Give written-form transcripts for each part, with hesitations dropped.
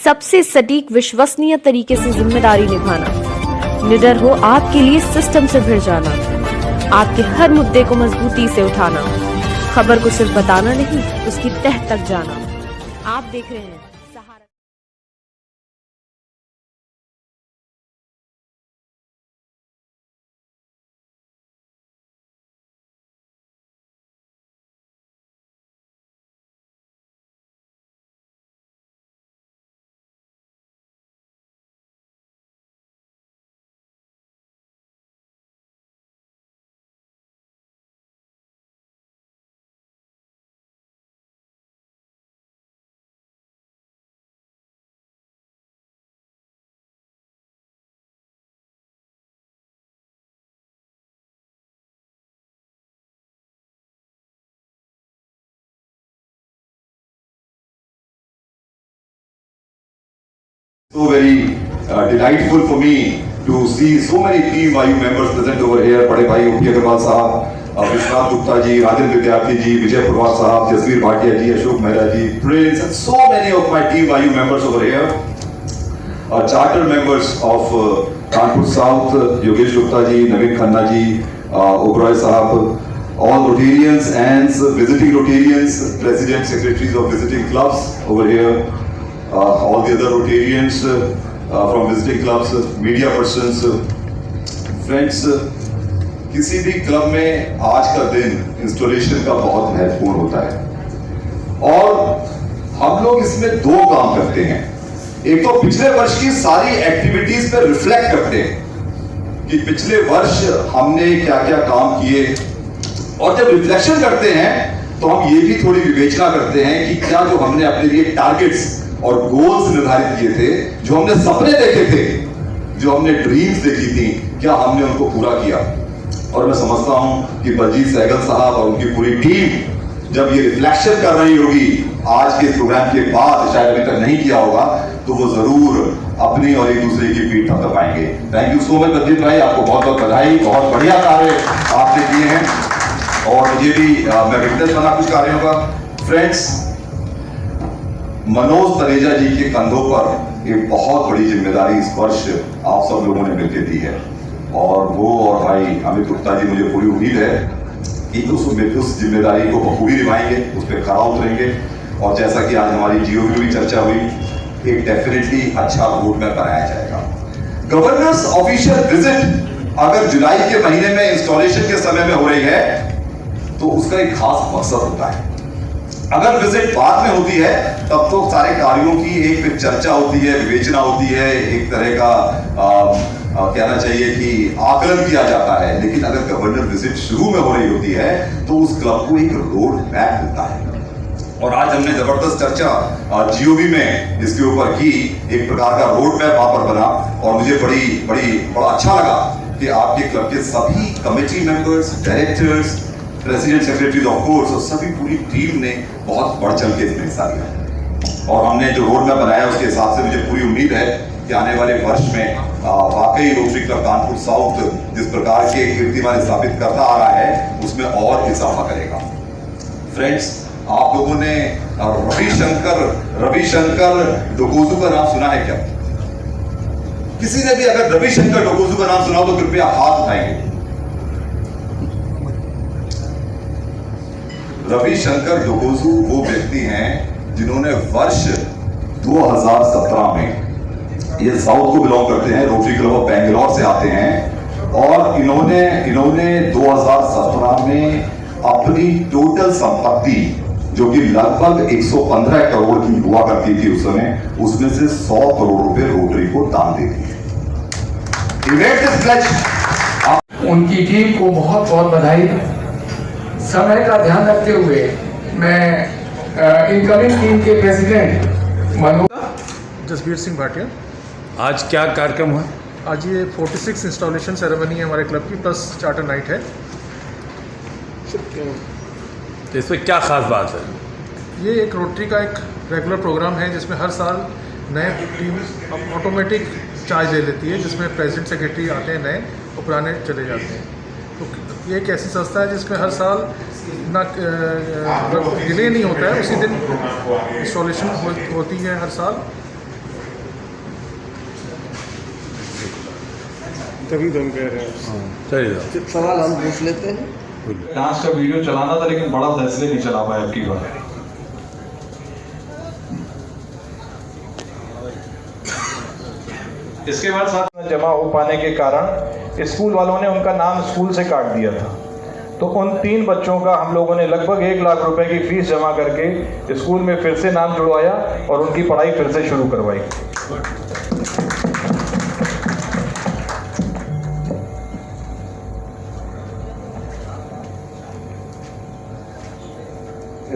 सबसे सटीक विश्वसनीय तरीके से जिम्मेदारी निभाना, निडर हो आपके लिए सिस्टम से भिड़ जाना, आपके हर मुद्दे को मजबूती से उठाना, खबर को सिर्फ बताना नहीं, उसकी तह तक जाना। आप देख रहे हैं सहारा। So very delightful for me to see so many TYU members present over here. बड़े भाई ओपी अग्रवाल साहब, विश्वनाथ गुप्ता जी, राजेंद्र विद्यार्थी जी, विजय पुरवार साहब, जसवीर भाटिया जी, अशोक मेहरा जी, Prince, and so many of my TYU members over here. Charter members of Kanpur South, Yogesh Gupta ji, Naveen Khanna ji, Oberoi sahab, all Rotarians and visiting Rotarians, president, secretaries of visiting clubs over here. All the other Rotarians from visiting clubs, media persons, friends, किसी भी club में आज का दिन installation का बहुत महत्वपूर्ण होता है और हम लोग इसमें दो काम करते हैं। एक तो पिछले वर्ष की सारी एक्टिविटीज पे रिफ्लेक्ट करते हैं कि पिछले वर्ष हमने क्या क्या काम किए, और जब रिफ्लेक्शन करते हैं तो हम ये भी थोड़ी विवेचना करते हैं कि क्या जो हमने अपने लिए टारगेट्स और गोल्स निर्धारित किए थे, जो हमने सपने देखे थे, जो हमने ड्रीम्स देखी थी, क्या हमने उनको पूरा किया। और मैं समझता हूं कि बलजीत सहगल साहब और उनकी पूरी टीम जब ये रिफ्लेक्शन कर रही होगी आज के प्रोग्राम के बाद, शायद अभी तक नहीं किया होगा, तो वो जरूर अपनी और एक दूसरे की पीठ थपथपाएंगे। Thank you so much Baljeet भाई, आपको बहुत बहुत बधाई, बहुत बढ़िया कार्य आपने किए हैं और मुझे भी मैं विटनेस बना कुछ कार्यों का। फ्रेंड्स, मनोज तनेजा जी के कंधों पर एक बहुत बड़ी जिम्मेदारी इस वर्ष आप सब लोगों ने मिलकर दी है और वो और भाई अमित गुप्ता जी, मुझे पूरी उम्मीद है कि उस जिम्मेदारी को बखूबी निभाएंगे, उस पर खरा उतरेंगे और जैसा कि आज हमारी जीओवी में भी चर्चा हुई, एक डेफिनेटली अच्छा रोड मैप बनाया जाएगा। गवर्नर्स ऑफिशियल विजिट अगर जुलाई के महीने में इंस्टॉलेशन के समय में हो रही है तो उसका एक खास मकसद होता है। अगर विजिट बाद में होती है तब तो सारे कार्यों की एक चर्चा होती है, विवेचना होती है, एक तरह का कहना चाहिए कि आकलन किया जाता है। लेकिन अगर गवर्नर विजिट शुरू में हो रही होती है तो उस क्लब को एक रोड मैप मिलता है और आज हमने जबरदस्त चर्चा जीओवी में इसके ऊपर की, एक प्रकार का रोड मैप वहां पर बना और मुझे बड़ा अच्छा लगा कि आपके क्लब के सभी committee members, directors, president, secretary of course और सभी पूरी टीम ने बहुत बढ़ चढ़ के इसमें हिस्सा लिया और हमने जो रोड मैप बनाया उसके हिसाब से मुझे पूरी उम्मीद है कि आने वाले वर्ष में वाकई रोटरी क्लब कानपुर साउथ जिस प्रकार के कीर्तिमान स्थापित करता आ रहा है उसमें और इजाफा करेगा। फ्रेंड्स, आप लोगों ने रविशंकर डोकोजू का नाम सुना है क्या? किसी ने भी अगर रविशंकर डोकोजू का नाम सुना हो तो कृपया हाथ उठाएंगे। रविशंकर डोकोजू वो व्यक्ति हैं जिन्होंने वर्ष 2017 में, ये साउथ को बिलोंग करते हैं, रोटरी क्लब ऑफ बेंगलोर से आते हैं और इन्होंने 2017 में अपनी टोटल संपत्ति जो कि लगभग 115 करोड़ की हुआ करती थी उस समय, उसमें से 100 करोड़ रुपए रोटरी को दान दे दिए। उनकी टीम को बहुत बहुत बधाई। समय का ध्यान रखते हुए मैं इनकमिंग टीम के प्रेसिडेंट मनोज जसवीर सिंह भाटिया। आज क्या कार्यक्रम हुआ? आज ये 46 इंस्टॉलेशन सेरेमनी है हमारे क्लब की, प्लस चार्टर नाइट है। तो इसमें क्या खास बात है? ये एक रोटरी का एक रेगुलर प्रोग्राम है जिसमें हर साल नए टीम ऑटोमेटिक चार्ज ले लेती है, जिसमें प्रेसिडेंट, सेक्रेटरी आते हैं नए और पुराने चले जाते हैं। तो ये एक ऐसी संस्था है जिसमें हर साल ना डिले नहीं होता है, उसी दिन इंस्टॉलेशन होती है हर साल तभी तो हम कह रहे हैं। चलिए साहब। सवाल हम पूछ लेते हैं। डांस का वीडियो चलाना था लेकिन बड़ा था इसलिए नहीं चला पाया अब की बार। इसके बाद साथ में जमा हो पाने के कारण स्कूल वालों ने उनका नाम स्कूल से काट दिया था। तो उन 3 बच्चों का हम लोगों ने लगभग 1 लाख रुपए की फीस जमा करके स्कूल में फिर से नाम जुड़वाया और उनकी पढ़ाई फिर से शुरू करवाई।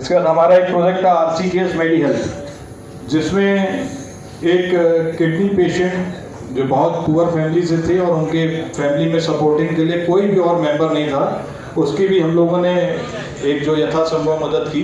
इसके बाद हमारा एक प्रोजेक्ट था आरसी केस मेडी हेल्थ, जिसमें एक किडनी पेशेंट जो बहुत पुअर फैमिली से थे और उनके फैमिली में सपोर्टिंग के लिए कोई भी और मेंबर नहीं था, उसकी भी हम लोगों ने एक जो यथासंभव मदद की।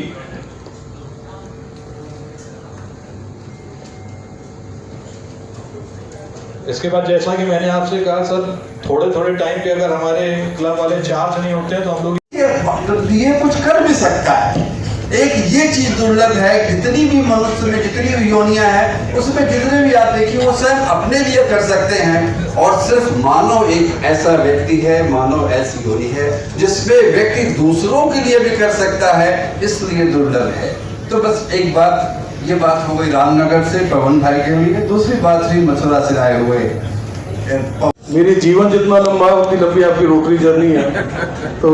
इसके बाद जैसा कि मैंने आपसे कहा सर, थोड़े थोड़े टाइम पे अगर हमारे क्लब वाले चार्ज नहीं होते हैं तो हम लोग ये कुछ कर भी सकता है। एक ये चीज दुर्लभ है, जितनी भी मनुष्य में जितनी भी योनियां हैं उसमें जितने भी आप देखिए वो स्वयं अपने लिए कर सकते हैं, और सिर्फ मानव एक ऐसा व्यक्ति है, मानव ऐसी योनि है जिसमें व्यक्ति दूसरों के लिए भी कर सकता है, इसलिए दुर्लभ है। तो बस एक बात, ये बात हो गई रामनगर से पवन भाई के लिए, दूसरी बात हुई मथुरा से आए हुए। मेरे जीवन जितना लंबा है उतनी लंबी आपकी रोटरी जर्नी है, तो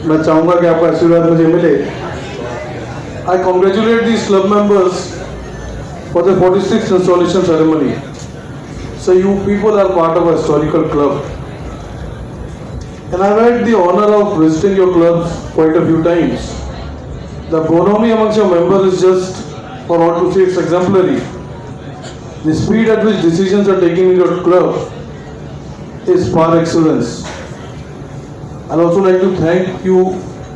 मैं चाहूँगा कि आपका आशीर्वाद मुझे मिले। I congratulate these club members for the 46th installation ceremony. So you people are part of a historical club. And I've had the honor of visiting your clubs quite a few times. The bonhomie amongst your members is just, for all to say, it's exemplary. The speed at which decisions are taken in your club is par excellence. I'd also like to thank you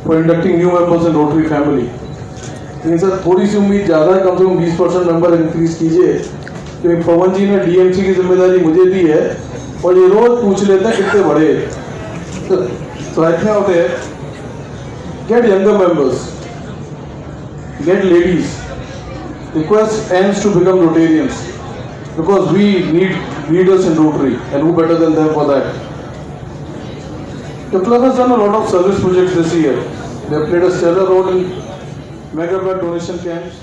for inducting new members in Rotary family. लेकिन sir थोड़ी सी उम्मीद ज़्यादा है, कम से कम 20% number increase कीजिए, क्योंकि पवन जी ने DMC की जिम्मेदारी मुझे दी है और ये रोज पूछ लेते हैं कितने बड़े। तो ऐसे होते हैं, get younger members, get ladies, request ends to become Rotarians because we need leaders in Rotary and who better than them for that. The club has done a lot of service projects this year. They have played a stellar role in mega blood donation camps,